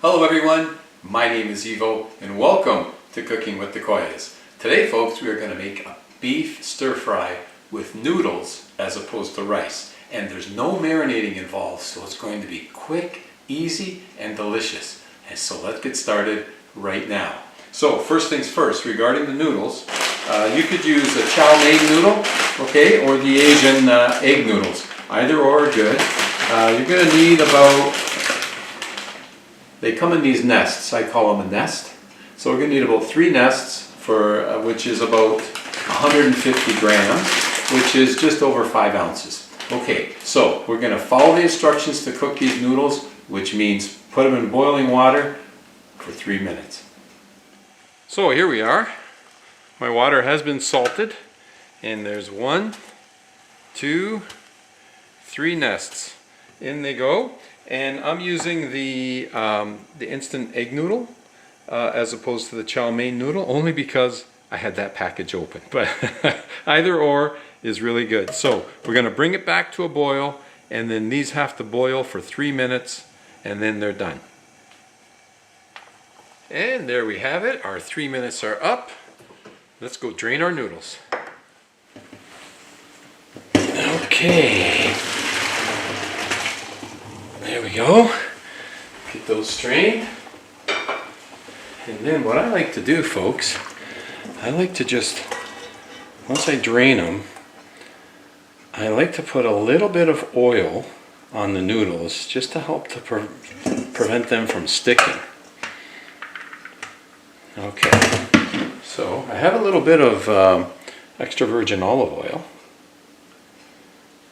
Hello everyone, my name is Xinzuo and welcome to Cooking with the Koyas. Today folks, we are going to make a beef stir fry with noodles as opposed to rice. And there's no marinating involved, so it's going to be quick, easy, and delicious. And so let's get started right now. So first things first, regarding the noodles, you could use a Chow Mein noodle, okay, or the Asian egg noodles. Either or are good. You're going to need about, they come in these nests, I call them a nest. So we're going to need about 3 nests, for which is about 150 grams, which is just over 5 ounces. Okay, so we're going to follow the instructions to cook these noodles, which means put them in boiling water for 3 minutes. So here we are. My water has been salted, and there's 1, 2, 3 nests. In they go, and I'm using the instant egg noodle as opposed to the Chow Mein noodle, only because I had that package open. But either or is really good. So we're going to bring it back to a boil, and then these have to boil for 3 minutes, and then they're done. And there we have it. Our 3 minutes are up. Let's go drain our noodles. Okay. There we go. Get those strained. And then what I like to do, folks, I like to just, once I drain them, I like to put a little bit of oil on the noodles just to help to prevent them from sticking. Okay, so I have a little bit of extra virgin olive oil,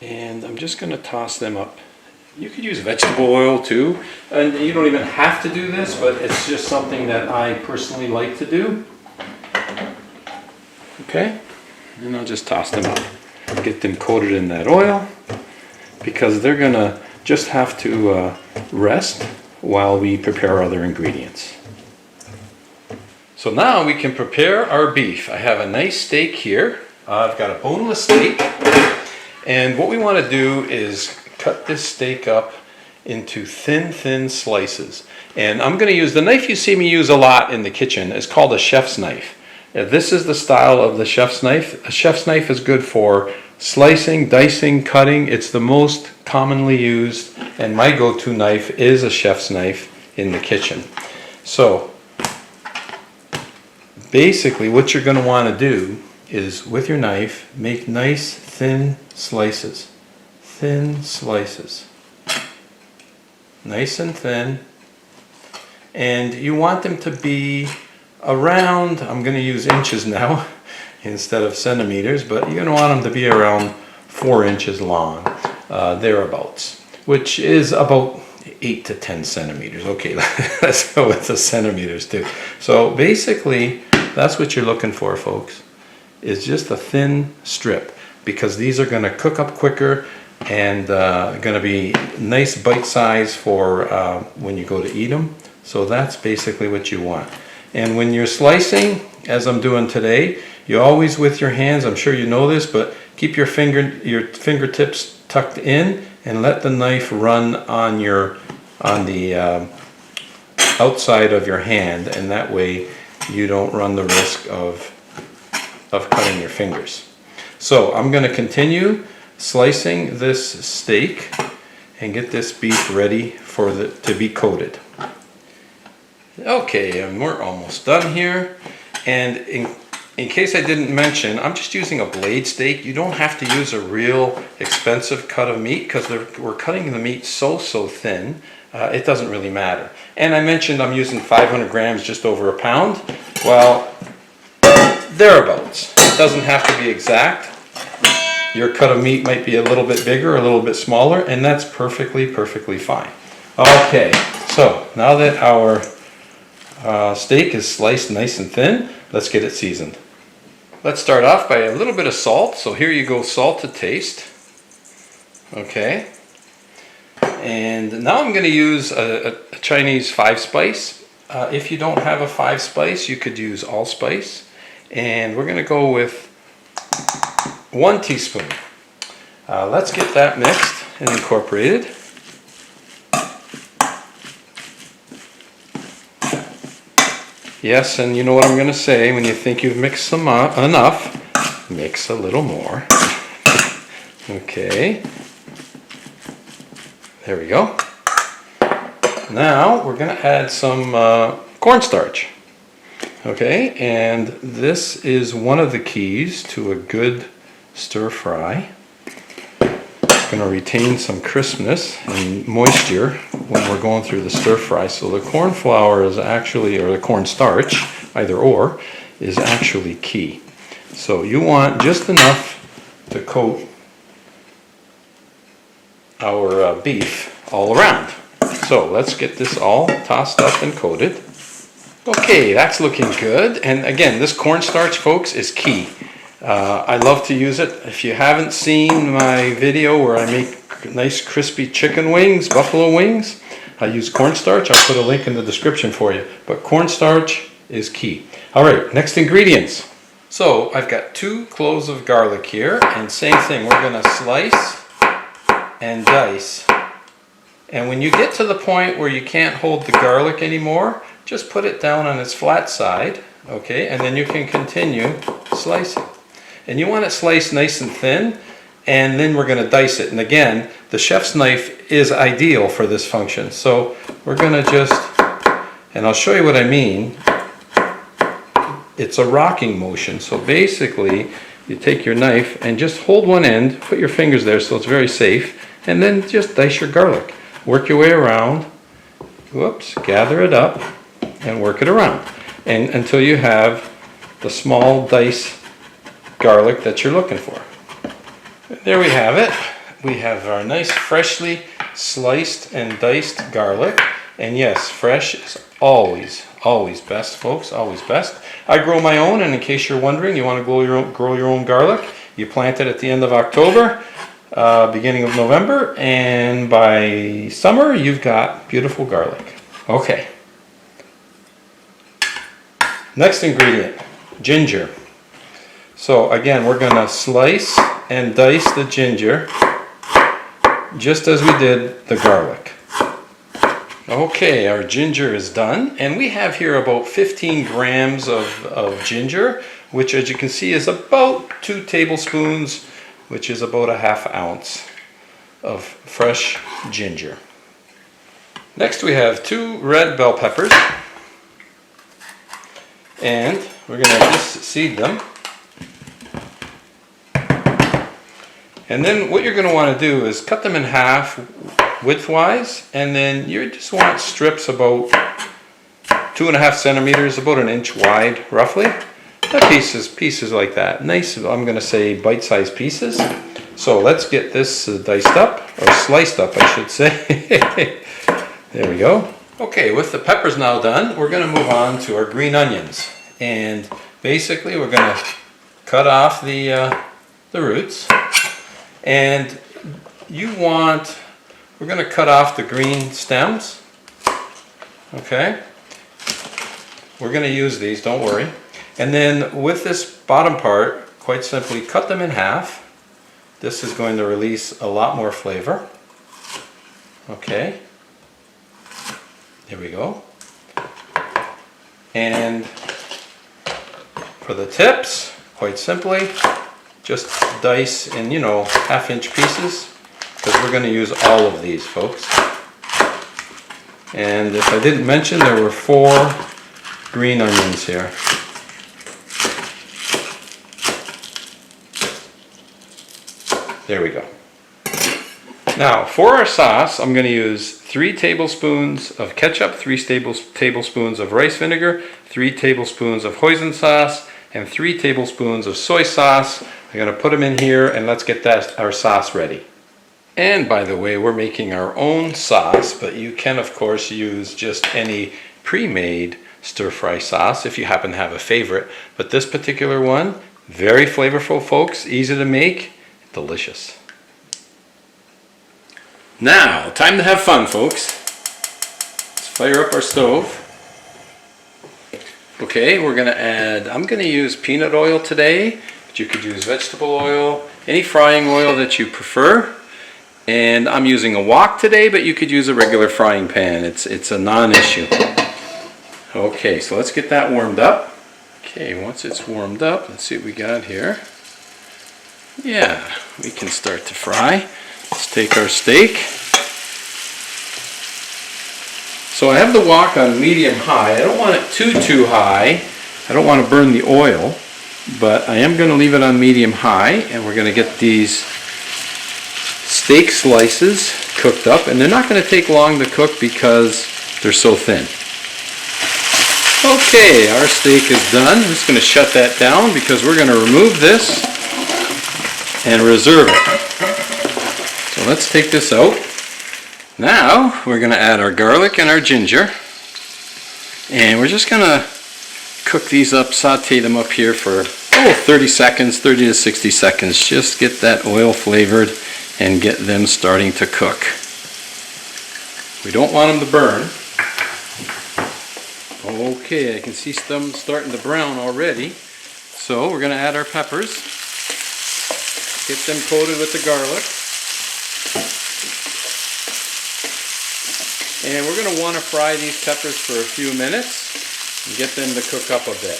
and I'm just going to toss them up. You could use vegetable oil too, and you don't even have to do this, but it's just something that I personally like to do. Okay, and I'll just toss them up, get them coated in that oil, because they're gonna just have to rest while we prepare other ingredients. So now we can prepare our beef. I have a nice steak here. I've got a boneless steak, and what we want to do is cut this steak up into thin slices. And I'm going to use the knife you see me use a lot in the kitchen. It's called a chef's knife. This is the style of the chef's knife. A chef's knife is good for slicing, dicing, cutting. It's the most commonly used, and my go-to knife is a chef's knife in the kitchen. So basically what you're going to want to do is, with your knife, make nice thin slices. Thin slices, nice and thin, and you want them to be around, I'm going to use inches now instead of centimeters, but you're going to want them to be around 4 inches long, thereabouts, which is about 8 to 10 centimeters. Okay, let's go with the centimeters too. So basically that's what you're looking for, folks, is just a thin strip, because these are going to cook up quicker and going to be nice bite size for when you go to eat them. So that's basically what you want. And when you're slicing, as I'm doing today, you always, with your hands, I'm sure you know this, but keep your fingertips tucked in and let the knife run on the outside of your hand, and that way you don't run the risk of cutting your fingers. So I'm going to continue slicing this steak and get this beef ready to be coated. Okay, and we're almost done here. And in case I didn't mention, I'm just using a blade steak. You don't have to use a real expensive cut of meat, because we're cutting the meat so thin, it doesn't really matter. And I mentioned I'm using 500 grams, just over a pound. Well, thereabouts. It doesn't have to be exact. Your cut of meat might be a little bit bigger, a little bit smaller, and that's perfectly fine. Okay, so now that our steak is sliced nice and thin, let's get it seasoned. Let's start off by a little bit of salt. So here you go, salt to taste. Okay. And now I'm going to use a Chinese 5-spice. If you don't have a 5-spice, you could use allspice. And we're going to go with 1 teaspoon. Let's get that mixed and incorporated. Yes, and you know what I'm going to say, when you think you've mixed some enough, mix a little more. Okay. There we go. Now we're going to add some cornstarch. Okay, and this is one of the keys to a good stir fry. It's going to retain some crispness and moisture when we're going through the stir fry. So the corn flour is actually, or the cornstarch, either or, is actually key. So you want just enough to coat our beef all around. So let's get this all tossed up and coated. Okay, that's looking good. And again, this cornstarch, folks, is key. I love to use it. If you haven't seen my video where I make nice crispy chicken wings, buffalo wings, I use cornstarch. I'll put a link in the description for you. But cornstarch is key. All right, next ingredients. So I've got 2 cloves of garlic here, and same thing, we're going to slice and dice. And when you get to the point where you can't hold the garlic anymore, just put it down on its flat side, okay, and then you can continue slicing. And you want it sliced nice and thin, and then we're going to dice it. And again, the chef's knife is ideal for this function. So we're going to just, and I'll show you what I mean. It's a rocking motion. So basically, you take your knife and just hold one end, put your fingers there so it's very safe, and then just dice your garlic. Work your way around, whoops, gather it up, and work it around, and until you have the small dice garlic that you're looking for. There we have it. We have our nice freshly sliced and diced garlic. And yes, fresh is always best, folks, always best. I grow my own, and in case you're wondering, you want to grow your own garlic, you plant it at the end of October, beginning of November, and by summer you've got beautiful garlic. Okay. Next ingredient, ginger. So again, we're going to slice and dice the ginger just as we did the garlic. Okay, our ginger is done, and we have here about 15 grams of ginger, which as you can see is about 2 tablespoons, which is about a ½ ounce of fresh ginger. Next we have 2 red bell peppers, and we're going to just seed them. And then what you're going to want to do is cut them in half widthwise, and then you just want strips about 2.5 centimeters, about 1 inch wide roughly. Pieces like that. Nice, I'm going to say bite-sized pieces. So let's get this diced up, or sliced up I should say. There we go. Okay, with the peppers now done, we're going to move on to our green onions. And basically we're going to cut off the roots. And we're going to cut off the green stems. Okay. We're going to use these, don't worry. And then with this bottom part, quite simply cut them in half. This is going to release a lot more flavor. Okay. There we go. And for the tips, quite simply, just dice in, ½ inch pieces, because we're going to use all of these, folks. And if I didn't mention, there were 4 green onions here. There we go. Now, for our sauce, I'm going to use 3 tablespoons of ketchup, 3 tablespoons of rice vinegar, 3 tablespoons of hoisin sauce, and 3 tablespoons of soy sauce. I'm going to put them in here, and let's get our sauce ready. And by the way, we're making our own sauce, but you can of course use just any pre-made stir-fry sauce if you happen to have a favorite. But this particular one, very flavorful, folks, easy to make, delicious. Now, time to have fun, folks. Let's fire up our stove. Okay, we're going to add, I'm going to use peanut oil today, but you could use vegetable oil, any frying oil that you prefer. And I'm using a wok today, but you could use a regular frying pan. It's a non-issue. Okay, so let's get that warmed up. Okay, once it's warmed up, let's see what we got here. Yeah, we can start to fry. Let's take our steak. So I have the wok on medium-high. I don't want it too high. I don't want to burn the oil, but I am going to leave it on medium-high, and we're going to get these steak slices cooked up, and they're not going to take long to cook because they're so thin. Okay, our steak is done. I'm just going to shut that down because we're going to remove this and reserve it. So let's take this out. Now we're going to add our garlic and our ginger, and we're just going to cook these up, saute them up here for 30 seconds, 30 to 60 seconds. Just get that oil flavored and get them starting to cook. We don't want them to burn. Okay, I can see them starting to brown already. So we're going to add our peppers. Get them coated with the garlic. And we're going to want to fry these peppers for a few minutes and get them to cook up a bit.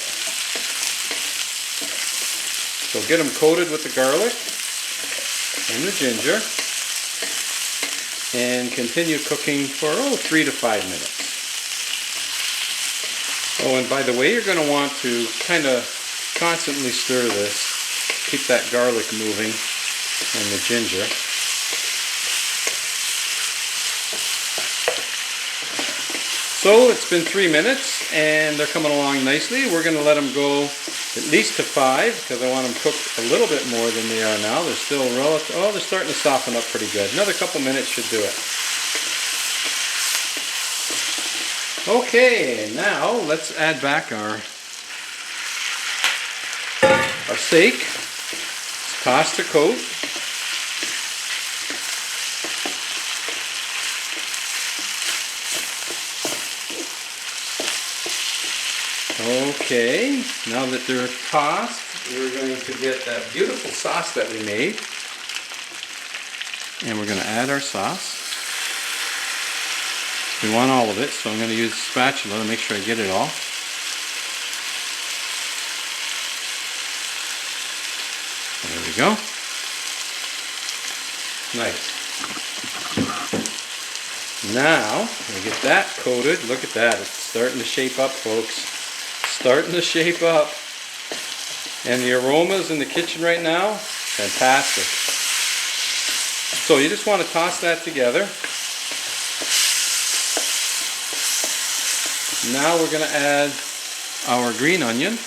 So get them coated with the garlic and the ginger and continue cooking for 3 to 5 minutes. Oh, and by the way, you're going to want to kind of constantly stir this. Keep that garlic moving and the ginger. So it's been 3 minutes and they're coming along nicely. We're going to let them go at least to 5 because I want them cooked a little bit more than they are now. They're still they're starting to soften up pretty good. Another couple minutes should do it. Okay, now let's add back our steak. Let's toss the coat. Okay, now that they're tossed, we're going to get that beautiful sauce that we made. And we're going to add our sauce. We want all of it, so I'm going to use a spatula to make sure I get it all. There we go. Nice. Now, we get that coated. Look at that. It's starting to shape up, folks. Starting to shape up. And the aromas in the kitchen right now, fantastic. So you just want to toss that together. Now we're going to add our green onion.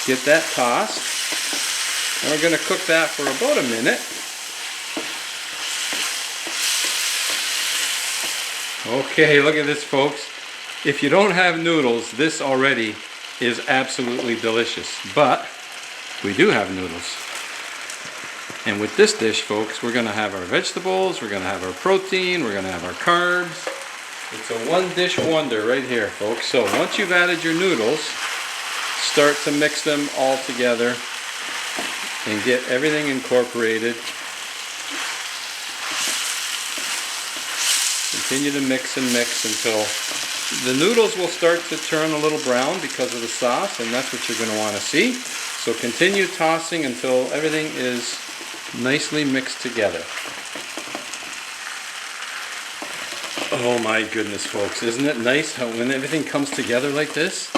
Get that tossed. And we're going to cook that for about a minute. Okay, look at this, folks. If you don't have noodles, this already is absolutely delicious. But we do have noodles. And with this dish, folks, we're going to have our vegetables, we're going to have our protein, we're going to have our carbs. It's a one-dish wonder right here, folks. So once you've added your noodles, start to mix them all together and get everything incorporated. Continue to mix and mix until the noodles will start to turn a little brown because of the sauce, and that's what you're going to want to see. So continue tossing until everything is nicely mixed together. Oh my goodness, folks. Isn't it nice how when everything comes together like this?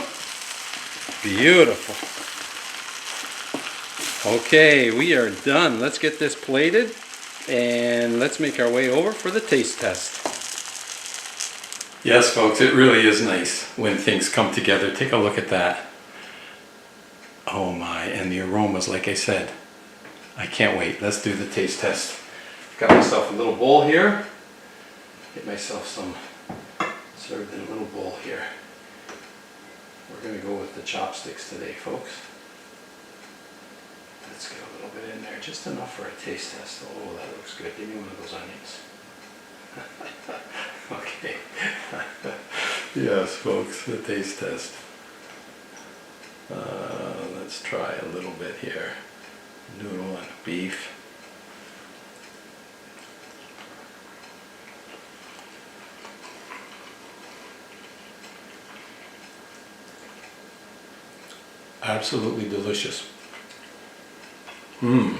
Beautiful. Okay, we are done. Let's get this plated and let's make our way over for the taste test. Yes, folks, it really is nice when things come together. Take a look at that. Oh my, and the aromas, like I said. I can't wait. Let's do the taste test. Got myself a little bowl here. Get myself some served in a little bowl here. We're going to go with the chopsticks today, folks. Let's get a little bit in there, just enough for a taste test. Oh, that looks good. Give me one of those onions. Okay. Yes, folks, the taste test. Let's try a little bit here. Noodle and beef. Absolutely delicious. Mmm.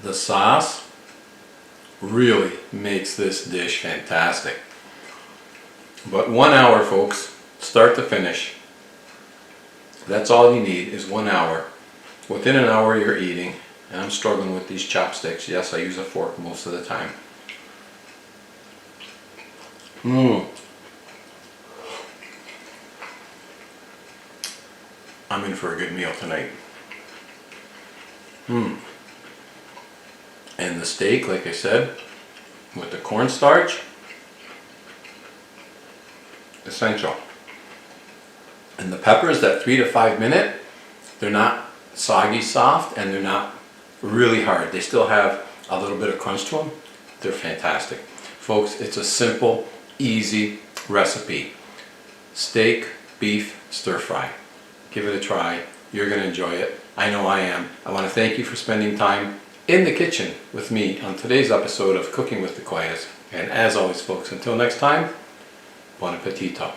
The sauce really makes this dish fantastic. But 1 hour, folks, start to finish. That's all you need is 1 hour. Within an hour you're eating, and I'm struggling with these chopsticks. Yes, I use a fork most of the time. Mmm. I'm in for a good meal tonight. Mmm. And the steak, like I said, with the cornstarch, essential. And the peppers, that 3 to 5 minute, they're not soggy soft and they're not really hard. They still have a little bit of crunch to them. They're fantastic. Folks, it's a simple, easy recipe. Steak, beef, stir fry. Give it a try. You're going to enjoy it. I know I am. I want to thank you for spending time in the kitchen with me on today's episode of Cooking with the Koyas. And as always, folks, until next time, buon appetito.